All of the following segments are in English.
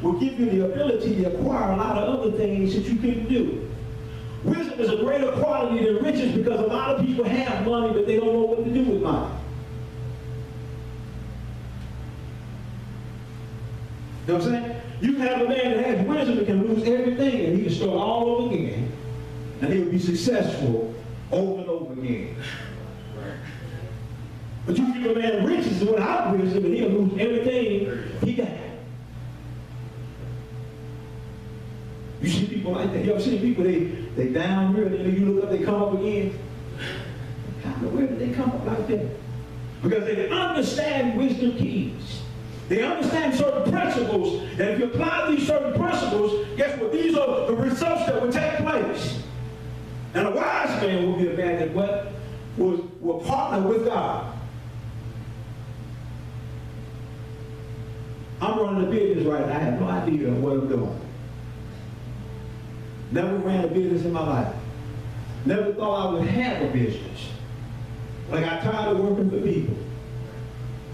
will give you the ability to acquire a lot of other things that you couldn't do. Wisdom is a greater quality than riches because a lot of people have money, but they don't know what to do with money. You know what I'm saying? You can have a man that has wisdom that can lose everything and he can start all over again. And he'll be successful over and over again. But you give a man riches without wisdom and he'll lose everything he got. You see people like that. You ever seen people, they down here and then you look up, they come up again. Where did they come up like that? Because they understand wisdom keys. They understand certain principles, and if you apply these certain principles, guess what? These are the results that will take place. And a wise man will be a man that what? Will partner with God. I'm running a business right now. I have no idea what I'm doing. Never ran a business in my life. Never thought I would have a business. Like I got tired of working for people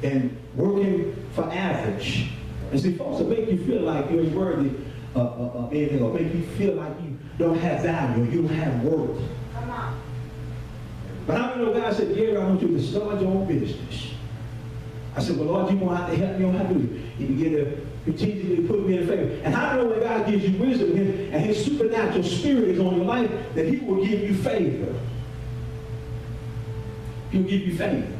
and working for average. And see, folks will make you feel like you're worthy of anything, or make you feel like you don't have value, or you don't have worth. Come on. But how many know God said, Gary, I want you to start your own business. I said, well, Lord, you're going to have to help me on how to do it. He began to strategically put me in favor. And how many know when God gives you wisdom and his supernatural spirit is on your life, that he will give you favor. He'll give you favor.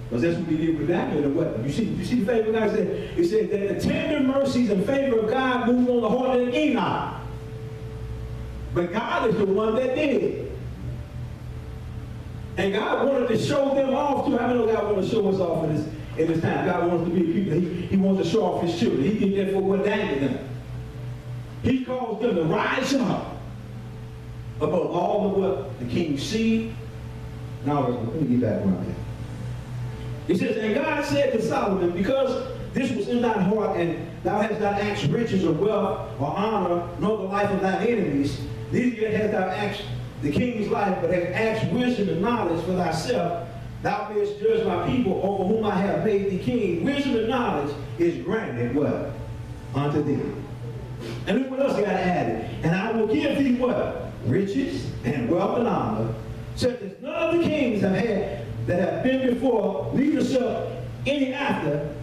Because that's what he did with Daniel and what? You see the favor of God said? It said that the tender mercies and favor of God moved on the heart of Enoch. But God is the one that did it. And God wanted to show them off too. How many know God wanted to show us off in this time? God wants to be people. He wants to show off his children. He did that for what Daniel done. He caused them to rise up above all of what the king see. Now, let me get back around there. It says, and God said to Solomon, because this was in thine heart, and thou hast not asked riches or wealth or honor, nor the life of thine enemies, neither yet hast thou asked the king's life, but hast asked wisdom and knowledge for thyself, thou mayest judge my people over whom I have made thee king. Wisdom and knowledge is granted what? Unto thee. And look what else he got added. And I will give thee what? Riches and wealth and honor, such as none of the kings have had that have been before, neither shall any after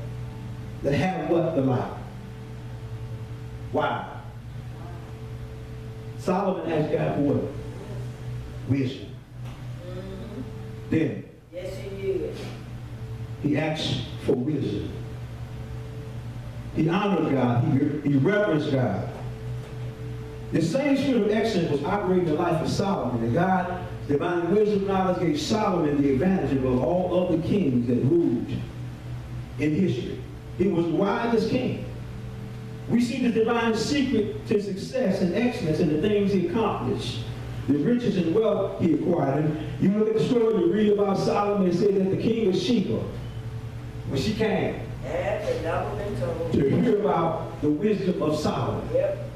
that have what? The like. Wow. Solomon asked God for what? Wisdom. Then yes, he did. He asked for wisdom. He honored God. He reverenced God. The same spirit of excellence was operating in the life of Solomon. And God, divine wisdom, knowledge gave Solomon the advantage of all other kings that ruled in history. He was the wisest king. We see the divine secret to success and excellence in the things he accomplished. The riches and wealth he acquired. And you look at the story, you read about Solomon, it said that the king of Sheba, when she came to hear about the wisdom of Solomon. Yep.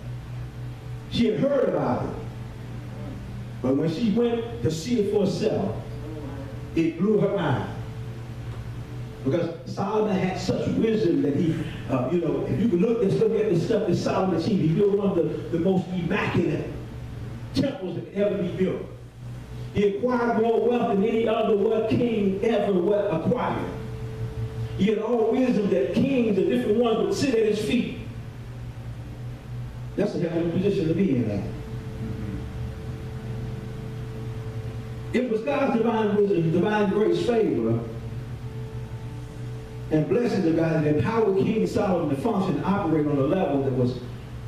She had heard about it. But when she went to see it for herself, it blew her mind. Because Solomon had such wisdom that he, if you could look at the stuff that Solomon achieved, he built one of the most immaculate temples that could ever be built. He acquired more wealth than any other king ever acquired. He had all wisdom that kings and different ones would sit at his feet. That's a hell of a position to be in now. It was God's divine wisdom, divine grace, favor, and blessings of God that empowered King Solomon to function and operate on a level that was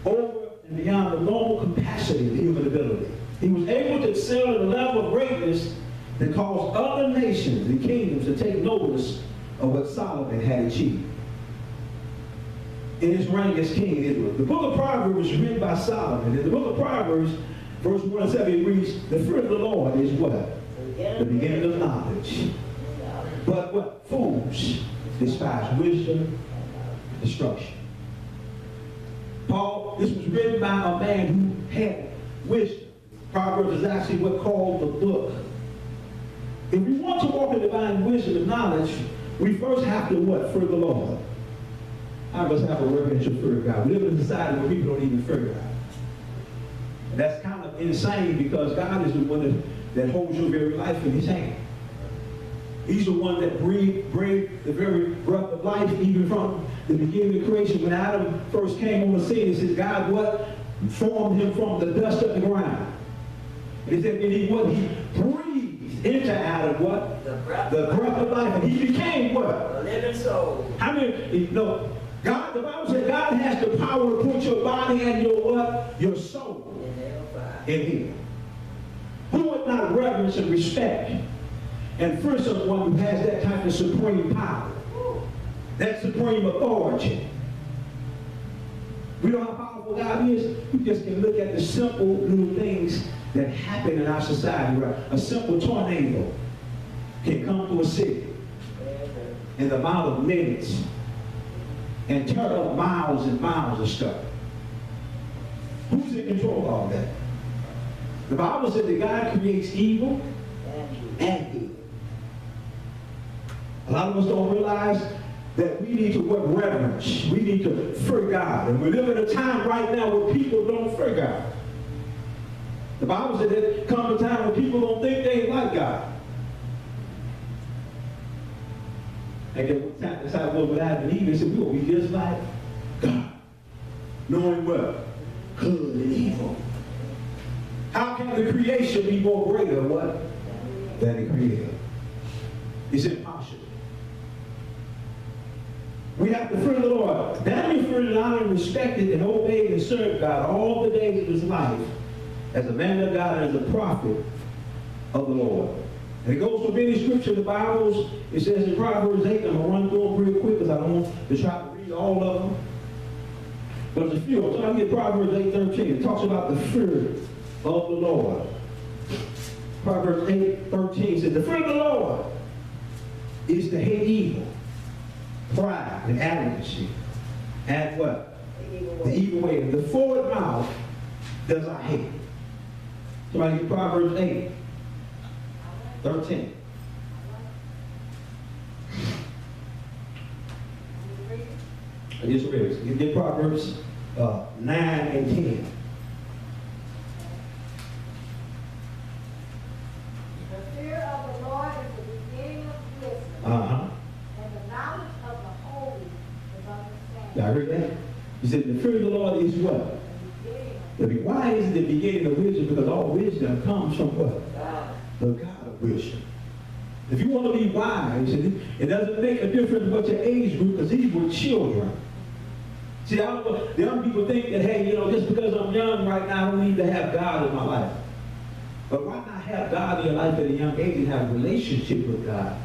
over and beyond the normal capacity of human ability. He was able to excel at a level of greatness that caused other nations and kingdoms to take notice of what Solomon had achieved in his reign as king of Israel. The book of Proverbs was written by Solomon. In the book of Proverbs, verse 1 and 7, it reads, the fear of the Lord is what? The beginning of knowledge. But what? Fools despise wisdom, destruction. Paul, this was written by a man who had wisdom. Proverbs is actually what's called the book. If we want to walk in divine wisdom and knowledge, we first have to what? Fear the Lord. I must have a reverential fear of God. We live in a society where people don't even fear God. And that's kind of insane because God is the one that holds your very life in his hand. He's the one that breathed the very breath of life even from the beginning of creation. When Adam first came on the scene, he said, God, what? Formed him from the dust of the ground. And he said, he breathed into Adam what? The breath of life. And he became what? A living soul. How many, God, the Bible said God has the power to put your body and your what? Your soul in him. Who would not reverence and respect and fear someone who has that type of supreme power, that supreme authority? We know how powerful God is. You just can look at the simple little things that happen in our society. Right? A simple tornado can come to a city in the amount of minutes and tear up miles and miles of stuff. Who's in control of all that? The Bible said that God creates evil and good. A lot of us don't realize that we need to work reverence. We need to fear God. And we live in a time right now where people don't fear God. The Bible said that comes a time when people don't think they ain't like God. And then that's how it was with Adam and Eve. They said, we will be just like God. Knowing what? Good and evil. How can the creation be more greater what? Than the creator? It's impossible. We have to fear the Lord. Daniel feared and honored, respected, and obeyed and served God all the days of his life as a man of God and as a prophet of the Lord. And it goes to many scriptures in the Bibles. It says in Proverbs 8, I'm going to run through them real quick because I don't want to try to read all of them. But there's a few. So I get Proverbs 8:13. It talks about the fear of the Lord. Proverbs 8:13 says, the fear of the Lord is to hate evil, pride, and arrogancy, and what? The evil way. And the forward mouth does I hate. Somebody get Proverbs 8:13. I just read it. You get Proverbs 9 and 10. The fear of the Lord is the beginning of wisdom, and the knowledge of the holy is understanding. Y'all heard that? He said the fear of the Lord is what? Why is it the beginning of wisdom? Because all wisdom comes from what? God. The God of wisdom. If you want to be wise, it doesn't make a difference what your age group, because these were children. See, the young people think that, hey, just because I'm young right now, I don't need to have God in my life. But why not have God in your life at a young age and have a relationship with God,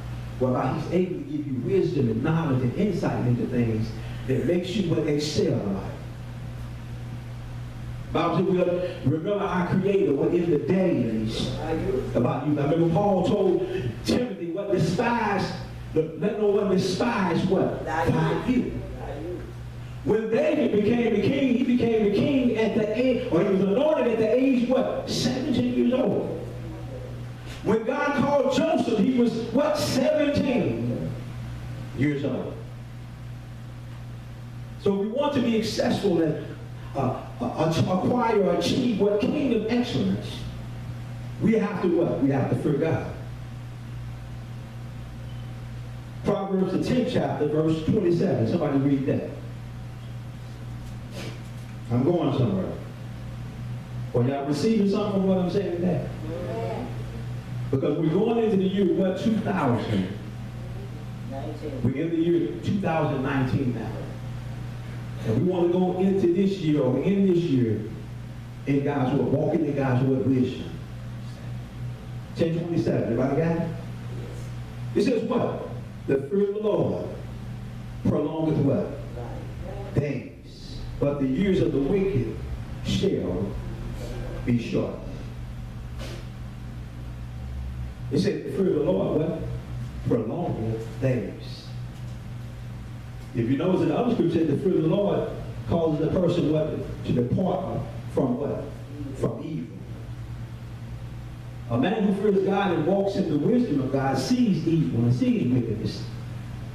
whereby he's able to give you wisdom and knowledge and insight into things that makes you excel in life. Bible said we'll remember our Creator in the days about you. I remember Paul told Timothy, let no one despise what? Thy youth. When David became the king, he became the king at the age, or he was anointed at the age, what? 17 years old. When God called Joseph, he was, what? 17 years old. So if we want to be successful and acquire or achieve what kingdom excellence, we have to what? We have to fear God. Proverbs the 10th chapter, verse 27. Somebody read that. I'm going somewhere. Well, y'all receiving something from what I'm saying today? Because we're going into the year, what, 2000. We're in the year 2019 now. And we want to go into this year, or in this year, in God's word, walking in God's word wisdom. 10:27, everybody got it? It says what? The fear of the Lord prolongeth what? Days. But the years of the wicked shall be short. It said the fear of the Lord, what? Prolongeth days. If you notice in the other scripture, the fear of the Lord causes a person what? To depart from what? From evil. A man who fears God and walks in the wisdom of God sees evil and sees wickedness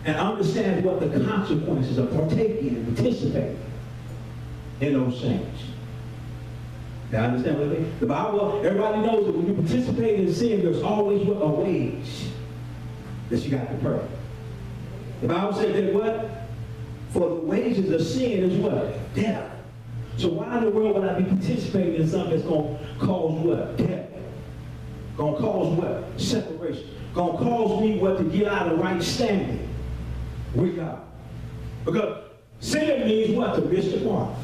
and understands what the consequences of partaking and participating in those things. Now, understand what I mean? The Bible, everybody knows that when you participate in sin, there's always what? A wage that you got to pay. The Bible said that what? For the wages of sin is what? Death. So why in the world would I be participating in something that's going to cause what? Death. Going to cause what? Separation. Going to cause me what? To get out of right standing with God. Because sin means what? To miss the mark.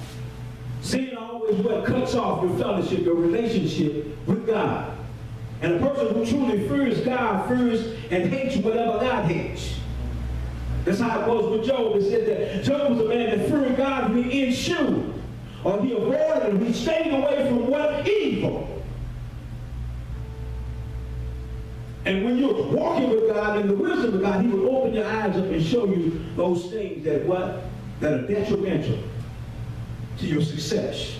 Sin always what? Cuts off your fellowship, your relationship with God. And a person who truly fears God fears and hates whatever God hates. That's how it was with Job. It said that Job was a man that feared God and he eschewed, or he avoided, or he stayed away from what? Evil. And when you're walking with God in the wisdom of God, he will open your eyes up and show you those things that what? That are detrimental to your success,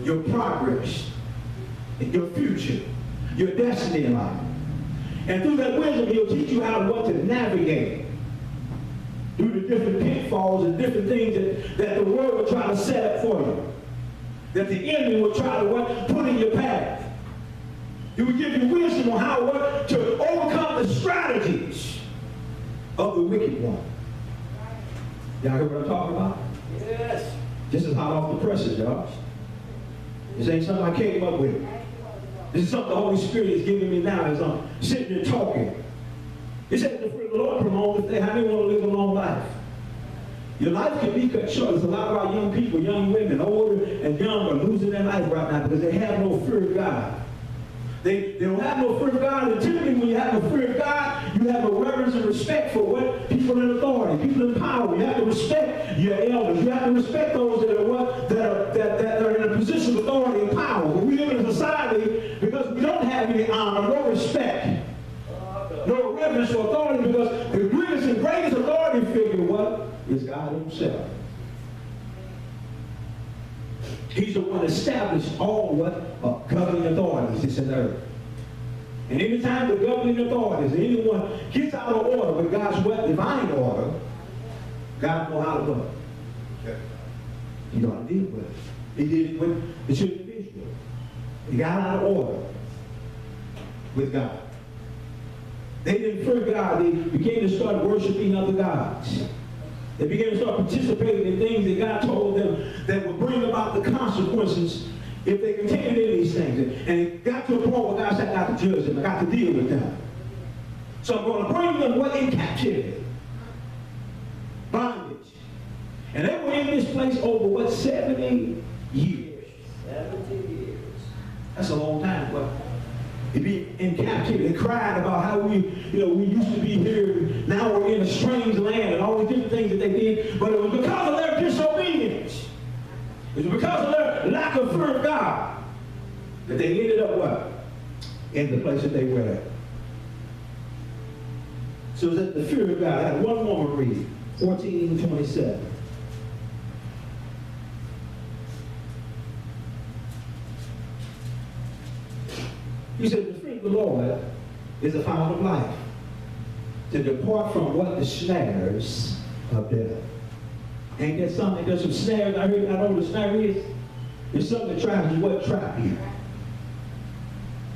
your progress, your future, your destiny in life. And through that wisdom, he'll teach you how what to navigate through the different pitfalls and different things that the world will try to set up for you, that the enemy will try to what? Put in your path. He will give you wisdom on how what? To overcome the strategies of the wicked one. Y'all hear what I'm talking about? Yes. This is hot off the presses, y'all. This ain't something I came up with. This is something the Holy Spirit is giving me now as I'm sitting there talking. He said the fruit of the Lord promotes how they want to live a long life. Your life can be cut short. There's a lot of our young people, young women, older and young, are losing their life right now because they have no fear of God. They don't have no fear of God, and typically when you have no fear of God, you have a reverence and respect for what? People in authority, people in power. You have to respect your elders. You have to respect those that are what? That are in a position of authority and power. But we live in a society because we don't have any honor, no respect, no reverence for authority, because the greatest authority figure, what? Is God himself. He's the one that established all what? Governing authorities, this and that. And any time the governing authorities, anyone gets out of order with God's what? Divine order, God knows how to what? He know how to deal with it. He did it with the children of Israel. He got out of order with God. They didn't fear God. They began to start worshiping other gods. They began to start participating in things that God told them that would bring about the consequences if they continued in these things. And it got to a point where God said, I got to judge them. I got to deal with them. So I'm going to bring them what? In captivity. Bondage. And they were in this place over what? 70 years. 70 years. That's a long time. But to be in captivity, and crying about how we used to be here, now we're in a strange land, and all the different things that they did. But it was because of their disobedience. It was because of their lack of fear of God that they ended up what? In the place that they were at. So that the fear of God. I had one more read, 14:27. He said, the fear of the Lord is a fountain of life, to depart from what? The snares of death. Ain't that something? There's some snares. I know what a snare is. It's something that tries to what? Trap you.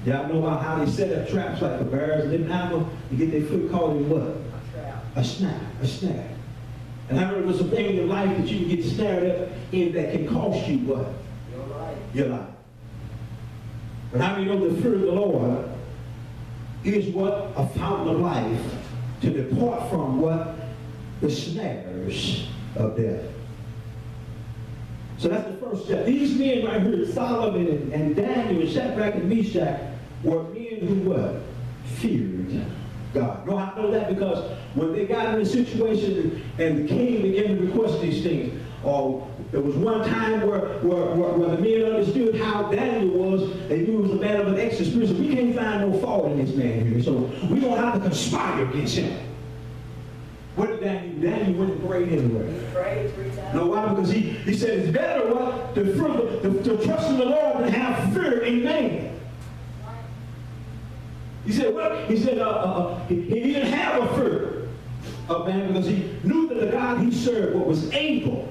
Y'all know about how they set up traps like the bears and them animals to get their foot caught in what? A snare. A snare. And I heard there's some things in life that you can get snared up in that can cost you what? Your life. Your life. But how many know the fear of the Lord is what? A fountain of life, to depart from what? The snares of death. So that's the first step. These men right here, Solomon and Daniel and Shadrach and Meshach, were men who what? Feared God. No, I know that because when they got in a situation and the king began to request these things, there was one time where the men understood how Daniel was. They knew he was a man of an extra spirit. So we can't find no fault in this man here. So we don't have to conspire against him. What did Daniel do? Daniel went and prayed anyway. He prayed 3 times. No, why? Because he said it's better what? To trust in the Lord than have fear in man. He said what? He said he didn't have a fear. of man because he knew that the God he served was able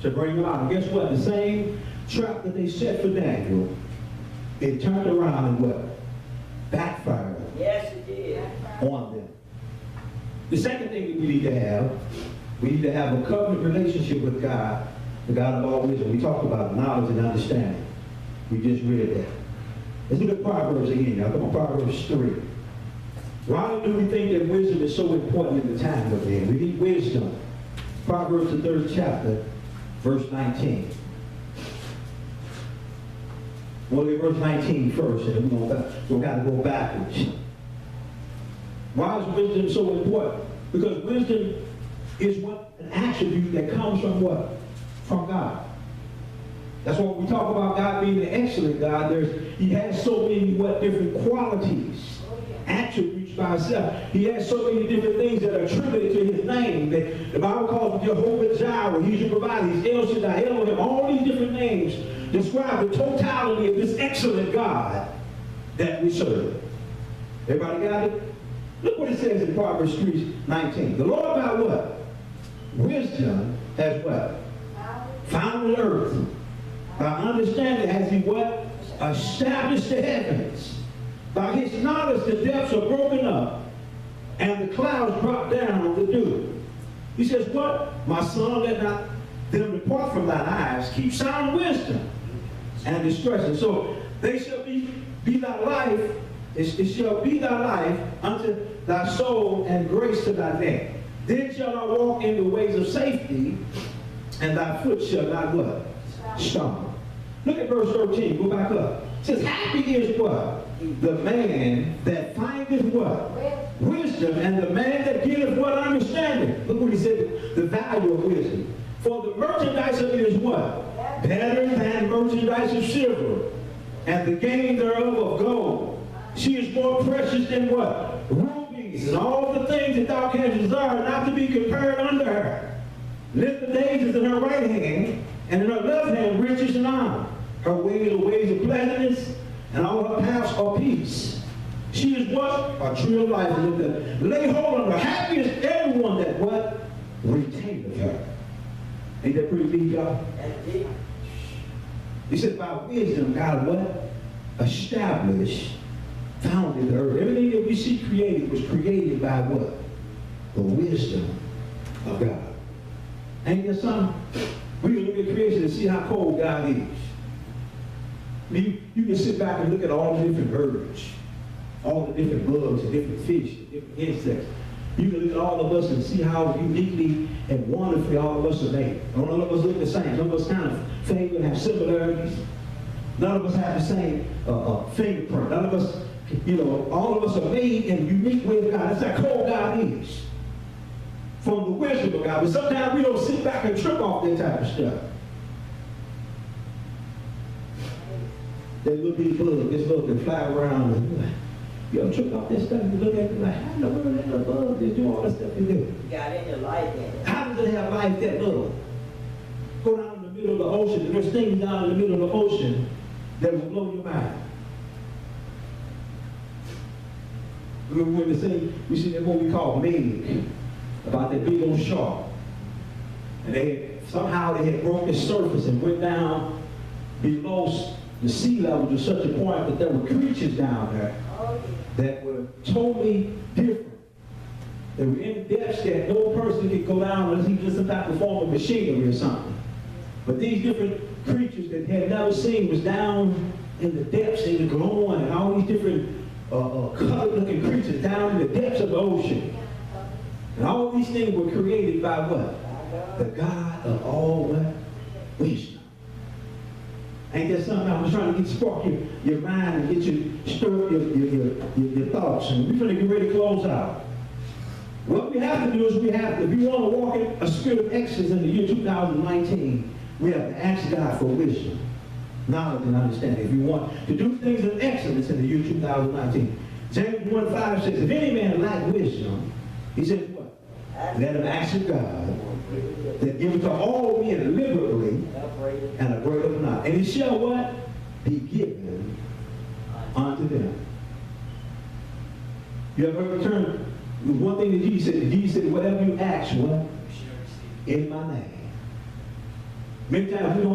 to bring him out. And guess what? The same trap that they set for Daniel, it turned around and what? Backfired. Yes, it did. On them. The second thing that we need to have a covenant relationship with God, the God of all wisdom. We talked about knowledge and understanding. We just read that. Let's look at Proverbs again. Now come on, Proverbs 3. Why do we think that wisdom is so important in the time we're in? We need wisdom. Proverbs, the 3rd chapter, verse 19. We'll look at verse 19 first, and we've got to go backwards. Why is wisdom so important? Because wisdom is what an attribute that comes from what? From God. That's why when we talk about God being an excellent God, he has so many different qualities, attributes by himself. He has so many different things that are attributed to his name. That the Bible calls him Jehovah Jireh. He's your provider. He's El Shaddai, Elohim. All these different names describe the totality of this excellent God that we serve. Everybody got it? Look what it says in Proverbs 3:19. The Lord by what? Wisdom has what? Found the earth. By understanding has he what? Established the heavens. By his knowledge the depths are broken up, and the clouds drop down on the dew. He says, what? My son, let not them depart from thine eyes. Keep sound wisdom and discretion. So they shall be thy life. It shall be thy life unto thy soul and grace to thy neck. Then shall thou walk in the ways of safety, and thy foot shall not what? Stumble. Look at verse 13. Go back up. It says, happy is what? The man that findeth what? Wisdom, and the man that getteth what? Understanding. Look what he said, the value of wisdom. For the merchandise of it is what? Better than merchandise of silver, and the gain thereof of gold. She is more precious than what? Rubies, and all the things that thou canst desire, not to be compared unto her. Lift the daisies in her right hand, and in her left hand riches and honor. Her ways are ways of pleasantness, and all her paths are peace. She is what? A tree of life. And lay hold on her. Happy is everyone that what? Retaineth her. Ain't that pretty deep, y'all? He said, by wisdom, God what? Established, founded the earth. Everything that we see created was created by what? The wisdom of God. Ain't there something? We can look at creation and see how cold God is. I mean, you can sit back and look at all the different birds, all the different bugs, and different fish, and different insects. You can look at all of us and see how uniquely and wonderfully all of us are made. None of us look the same. Some of us kind of favor and have similarities. None of us have the same fingerprint. None of us, all of us are made in a unique way of God. That's how cold God is. From the wisdom of God. But sometimes we don't sit back and trip off that type of stuff. That little bitty bug, this bug can fly around and you ever trip off that stuff and you look at it like, how in the world that little bug just do all the stuff you do? You got in your life in. How does it have life that little? Go down in the middle of the ocean, and there's things down in the middle of the ocean that will blow your mind. Remember when we see that movie called Meg, about that big old shark. And somehow they had broken the surface and went down below the sea level to such a point that there were creatures down there that were totally different. They were in depths that no person could go down unless he did some type of form of machinery or something. But these different creatures that had never seen was down in the depths, in the glowing, and all these different colored-looking creatures down in the depths of the ocean. And all these things were created by what? The God of all what? Wisdom. Ain't that something? I was trying to spark your mind and get you stir up your thoughts. And we're going to get ready to close out. What we have to do is if we want to walk in a spirit of excellence in the year 2019, we have to ask God for wisdom, knowledge, and understanding. If we want to do things in excellence in the year 2019. James 1:5 says, if any man lack wisdom, he says what? Let him ask of God, that giveth to all men liberally and upbraideth not. And it shall what? Be given unto them. You ever heard the term One thing that Jesus said, whatever you ask for in my name. Many times we don't